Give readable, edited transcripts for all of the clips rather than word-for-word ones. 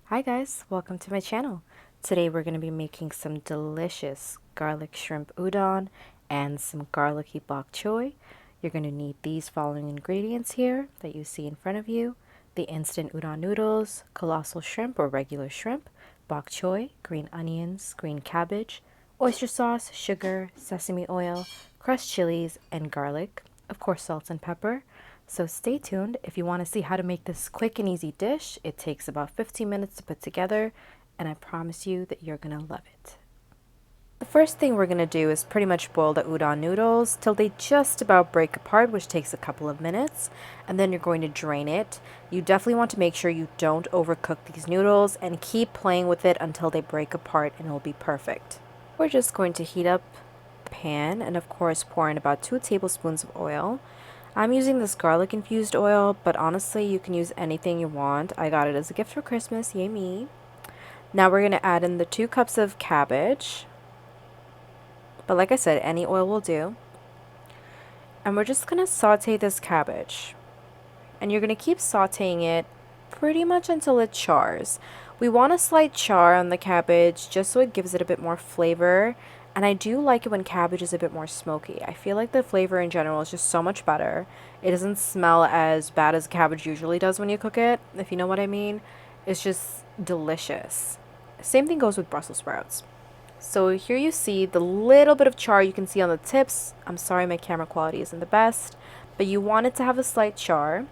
Hi guys, welcome to my channel. Today we're going to be making some delicious garlic shrimp udon and some garlicky bok choy. You're going to need these following ingredients here that you see in front of you. The instant udon noodles, colossal shrimp or regular shrimp, bok choy, green onions, green cabbage, oyster sauce, sugar, sesame oil, crushed chilies, and garlic. Of course, salt and pepper. So stay tuned if you want to see how to make this quick and easy dish. It takes about 15 minutes to put together, and I promise you that you're going to love it. The first thing we're going to do is pretty much boil the udon noodles till they just about break apart, which takes a couple of minutes, and then you're going to drain it. You definitely want to make sure you don't overcook these noodles and keep playing with it until they break apart and it'll be perfect. We're just going to heat up the pan and of course pour in about 2 tablespoons of oil. I'm using this garlic infused oil, but honestly you can use anything you want. I got it as a gift for Christmas, yay me. Now we're going to add in the 2 cups of cabbage. But like I said, any oil will do. And we're just going to saute this cabbage. And you're going to keep sauteing it pretty much until it chars. We want a slight char on the cabbage just so it gives it a bit more flavor. And I do like it when cabbage is a bit more smoky. I feel like the flavor in general is just so much better. It doesn't smell as bad as cabbage usually does when you cook it, if you know what I mean. It's just delicious. Same thing goes with Brussels sprouts. So here you see the little bit of char you can see on the tips. I'm sorry my camera quality isn't the best, but you want it to have a slight char,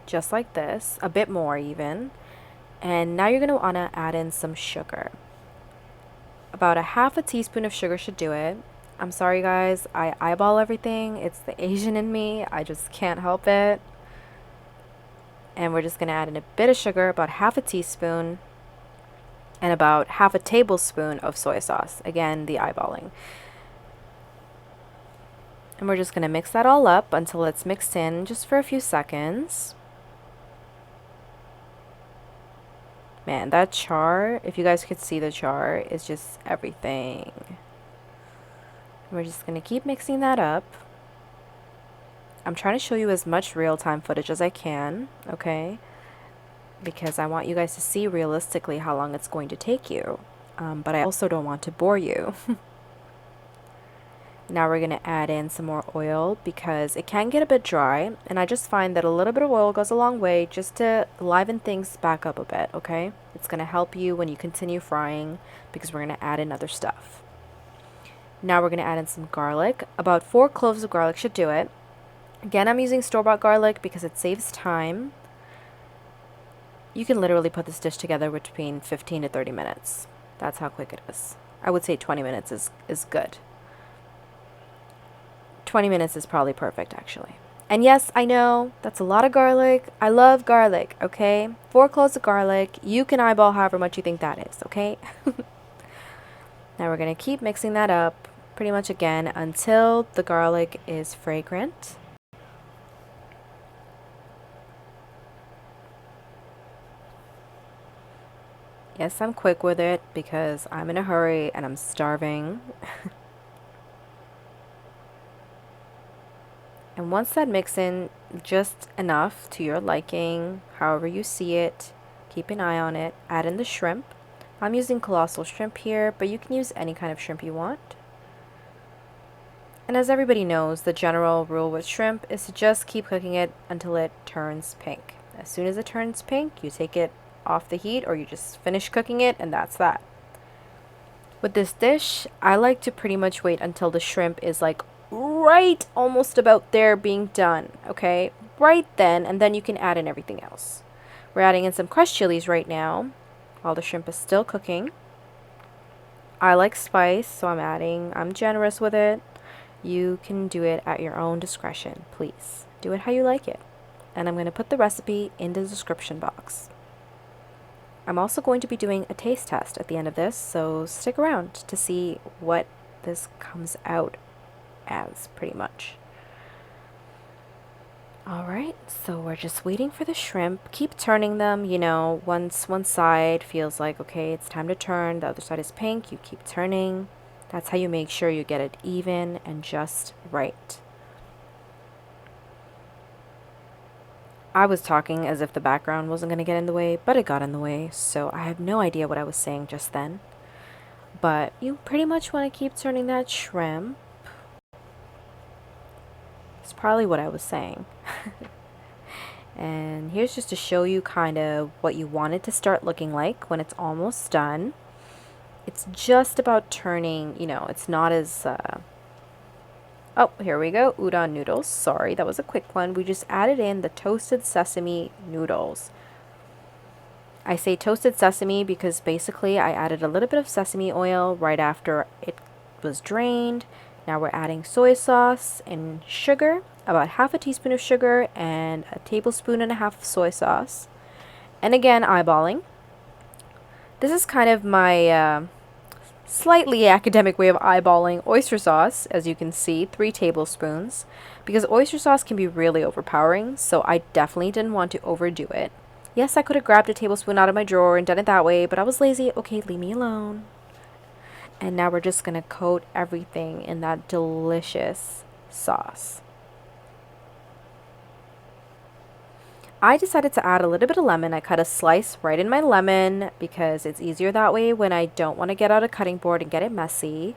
just like this, a bit more even. And now you're going to want to add in some sugar. About a half a teaspoon of sugar should do it. I'm sorry guys, I eyeball everything. It's the Asian in me. I just can't help it. And we're just going to add in a bit of sugar, about half a teaspoon, and about half a tablespoon of soy sauce. Again, the eyeballing. And we're just going to mix that all up until it's mixed in just for a few seconds. Man, that char, if you guys could see the char, is just everything. We're just going to keep mixing that up. I'm trying to show you as much real-time footage as I can, okay? Because I want you guys to see realistically how long it's going to take you. But I also don't want to bore you. Now we're going to add in some more oil because it can get a bit dry, and I just find that a little bit of oil goes a long way just to liven things back up a bit, okay? It's going to help you when you continue frying because we're going to add in other stuff. Now we're going to add in some garlic. About 4 cloves of garlic should do it. Again, I'm using store-bought garlic because it saves time. You can literally put this dish together between 15 to 30 minutes. That's how quick it is. I would say 20 minutes is good. 20 minutes is probably perfect, actually. And yes, I know, that's a lot of garlic. I love garlic, okay? 4 cloves of garlic. You can eyeball however much you think that is, okay? Now we're going to keep mixing that up pretty much again until the garlic is fragrant. Yes, I'm quick with it because I'm in a hurry and I'm starving. And once that mix in just enough to your liking, however you see it, keep an eye on it, add in the shrimp. I'm using colossal shrimp here, but you can use any kind of shrimp you want. And as everybody knows, the general rule with shrimp is to just keep cooking it until it turns pink. As soon as it turns pink, you take it off the heat or you just finish cooking it, and that's that. With this dish, I like to pretty much wait until the shrimp is like right almost about there being done, okay? Right then, and then you can add in everything else. We're adding in some crushed chilies right now while the shrimp is still cooking. I like spice, so I'm generous with it. You can do it at your own discretion, please. Do it how you like it. And I'm going to put the recipe in the description box. I'm also going to be doing a taste test at the end of this, so stick around to see what this comes out as, pretty much. Alright, so we're just waiting for the shrimp. Keep turning them, you know, once one side feels like, okay, it's time to turn, the other side is pink, you keep turning. That's how you make sure you get it even and just right. I was talking as if the background wasn't going to get in the way, but it got in the way, so I have no idea what I was saying just then. But you pretty much want to keep turning that shrimp. It's probably what I was saying. And here's just to show you kind of what you want it to start looking like when it's almost done. It's just about turning, it's not as, oh, here we go, udon noodles. Sorry, that was a quick one. We just added in the toasted sesame noodles. I say toasted sesame because basically I added a little bit of sesame oil right after it was drained. Now we're adding soy sauce and sugar, about half a teaspoon of sugar and a tablespoon and a half of soy sauce. And again, eyeballing. This is kind of my slightly academic way of eyeballing oyster sauce. As you can see, 3 tablespoons. Because oyster sauce can be really overpowering, so I definitely didn't want to overdo it. Yes, I could have grabbed a tablespoon out of my drawer and done it that way, but I was lazy. Okay, leave me alone. And now we're just going to coat everything in that delicious sauce. I decided to add a little bit of lemon. I cut a slice right in my lemon because it's easier that way when I don't want to get out a cutting board and get it messy.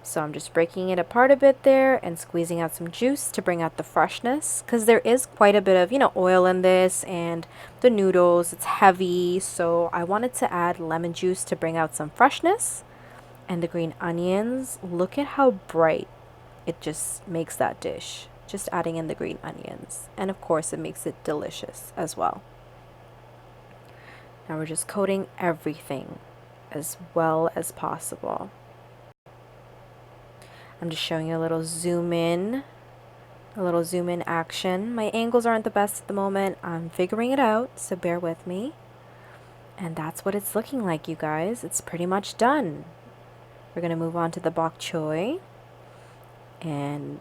So I'm just breaking it apart a bit there and squeezing out some juice to bring out the freshness, because there is quite a bit of, oil in this, and the noodles, it's heavy. So I wanted to add lemon juice to bring out some freshness. And the green onions, look at how bright it just makes that dish. Just adding in the green onions. And of course it makes it delicious as well. Now we're just coating everything as well as possible. I'm just showing you a little zoom in action. My angles aren't the best at the moment. I'm figuring it out, so bear with me. And that's what it's looking like, you guys. It's pretty much done. We're going to move on to the bok choy. And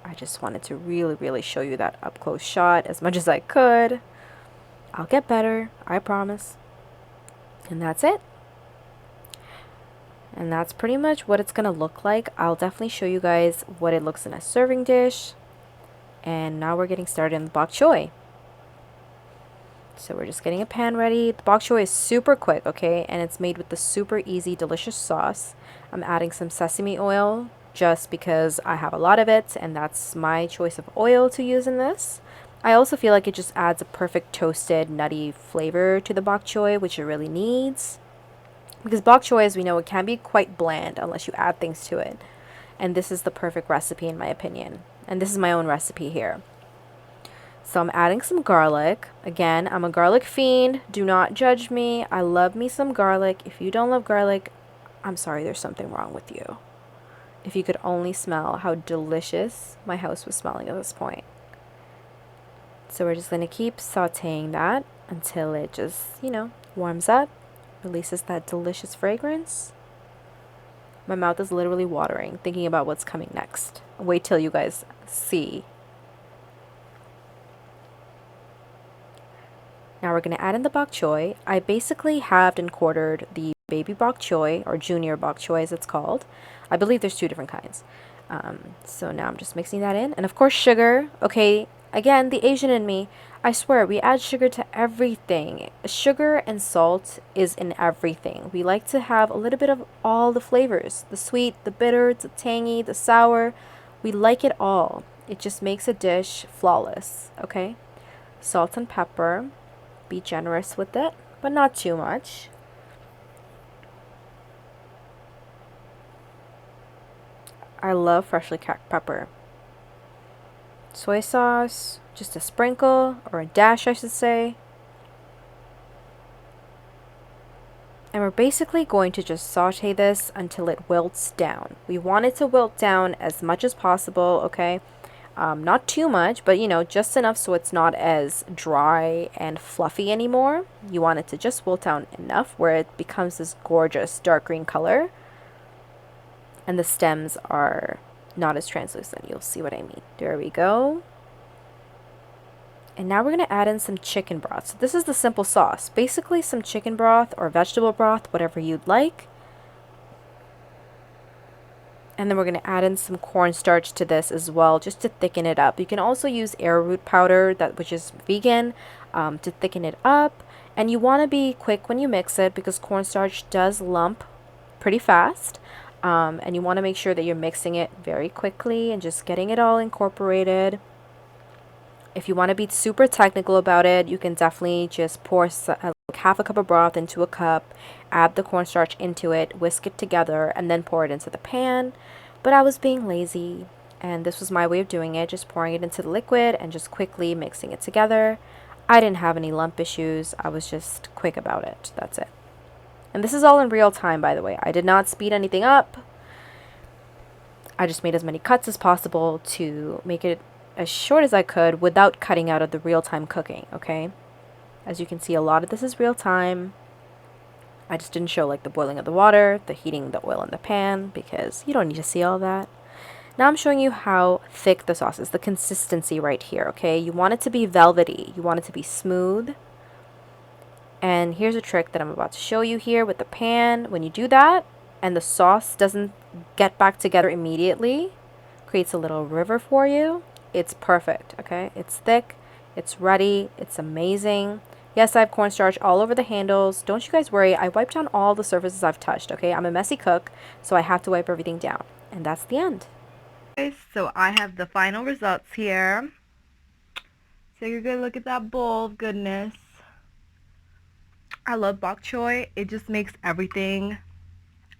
I just wanted to really show you that up close shot as much as I could. I'll get better, I promise. And that's it. And that's pretty much what it's going to look like. I'll definitely show you guys what it looks in a serving dish. And now we're getting started in the bok choy. So we're just getting a pan ready. The bok choy is super quick, okay? And it's made with the super easy, delicious sauce. I'm adding some sesame oil just because I have a lot of it, and that's my choice of oil to use in this. I also feel like it just adds a perfect toasted, nutty flavor to the bok choy, which it really needs. Because bok choy, as we know, it can be quite bland unless you add things to it. And this is the perfect recipe in my opinion. And this is my own recipe here. So I'm adding some garlic. Again, I'm a garlic fiend. Do not judge me. I love me some garlic. If you don't love garlic, I'm sorry, there's something wrong with you. If you could only smell how delicious my house was smelling at this point. So we're just going to keep sauteing that until it just, warms up, releases that delicious fragrance. My mouth is literally watering thinking about what's coming next. Wait till you guys see. Now we're going to add in the bok choy. I basically halved and quartered the baby bok choy, or junior bok choy as it's called. I believe there's 2 different kinds. So now I'm just mixing that in. And of course sugar. Okay, again, the Asian in me. I swear, we add sugar to everything. Sugar and salt is in everything. We like to have a little bit of all the flavors. The sweet, the bitter, the tangy, the sour. We like it all. It just makes a dish flawless, okay? Salt and pepper. Be generous with it, but not too much. I love freshly cracked pepper. Soy sauce, just a sprinkle, or a dash I should say. And we're basically going to just saute this until it wilts down. We want it to wilt down as much as possible, okay? Not too much, but just enough so it's not as dry and fluffy anymore. You want it to just wilt down enough where it becomes this gorgeous dark green color. And the stems are not as translucent. You'll see what I mean. There we go. And now we're going to add in some chicken broth. So this is the simple sauce. Basically some chicken broth or vegetable broth, whatever you'd like. And then we're going to add in some cornstarch to this as well, just to thicken it up. You can also use arrowroot powder, which is vegan, to thicken it up. And you want to be quick when you mix it because cornstarch does lump pretty fast. And you want to make sure that you're mixing it very quickly and just getting it all incorporated. If you want to be super technical about it, you can definitely just pour like half a cup of broth into a cup, add the cornstarch into it, whisk it together, and then pour it into the pan. But I was being lazy, and this was my way of doing it, just pouring it into the liquid and just quickly mixing it together. I didn't have any lump issues. I was just quick about it. That's it. And this is all in real time, by the way. I did not speed anything up. I just made as many cuts as possible to make it as short as I could without cutting out of the real-time cooking, okay? As you can see, a lot of this is real time. I just didn't show like the boiling of the water, the heating the oil in the pan, because you don't need to see all that. Now I'm showing you how thick the sauce is, the consistency right here, okay? You want it to be velvety. You want it to be smooth. And here's a trick that I'm about to show you here with the pan. When you do that, and the sauce doesn't get back together immediately, creates a little river for you, it's perfect, okay? It's thick, it's ready, it's amazing. Yes, I have cornstarch all over the handles. Don't you guys worry, I wiped down all the surfaces I've touched, okay? I'm a messy cook, so I have to wipe everything down. And that's the end. Okay, so I have the final results here. Take a good look at that bowl of goodness. I love bok choy. It just makes everything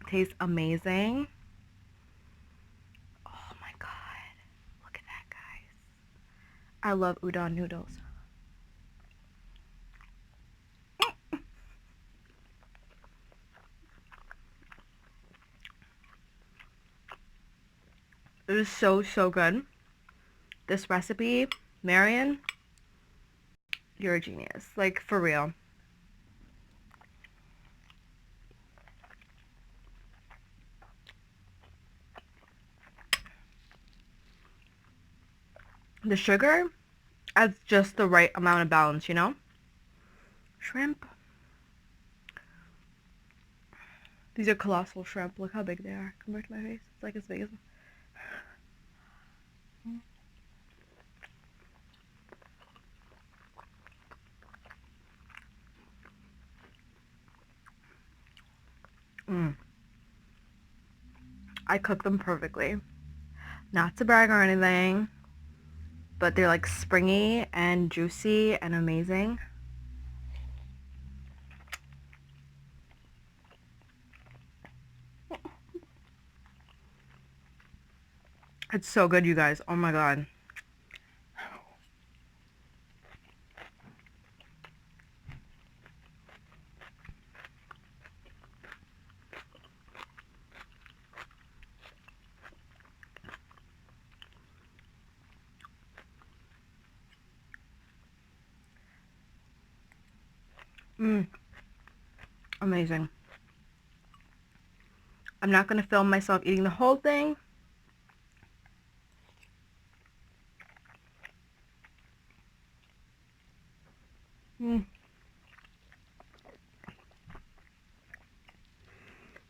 taste amazing. Oh my god. Look at that, guys. I love udon noodles. It is so, so good. This recipe, Marion, you're a genius. Like, for real. The sugar adds just the right amount of balance, you know? Shrimp. These are colossal shrimp. Look how big they are compared to my face. It's like as big as... I cook them perfectly. Not to brag or anything, but they're like springy and juicy and amazing. It's so good, you guys. Oh my god. Amazing. I'm not going to film myself eating the whole thing.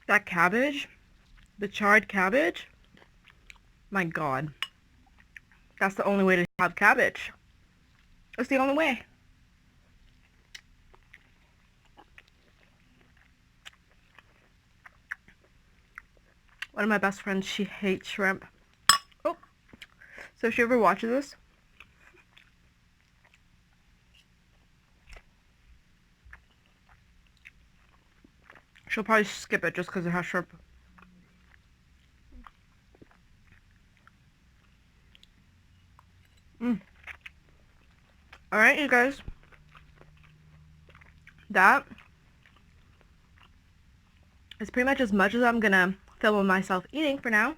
That cabbage, the charred cabbage, my god. That's the only way to have cabbage. That's the only way. One of my best friends, she hates shrimp. Oh, so if she ever watches this, she'll probably skip it just because it has shrimp. Alright, you guys. That is pretty much as much as I'm gonna film of myself eating for now.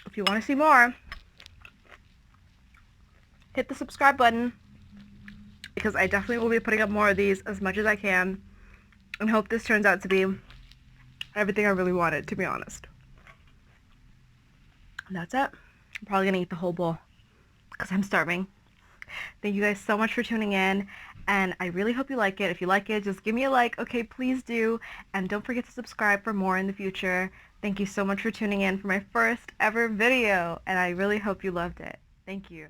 If you want to see more, hit the subscribe button, because I definitely will be putting up more of these as much as I can, and hope this turns out to be everything I really wanted, to be honest. And that's it. I'm probably gonna eat the whole bowl because I'm starving. Thank you guys so much for tuning in, and I really hope you like it. If you like it, just give me a like, okay? Please do, and don't forget to subscribe for more in the future. Thank you so much for tuning in for my first ever video, and I really hope you loved it. Thank you.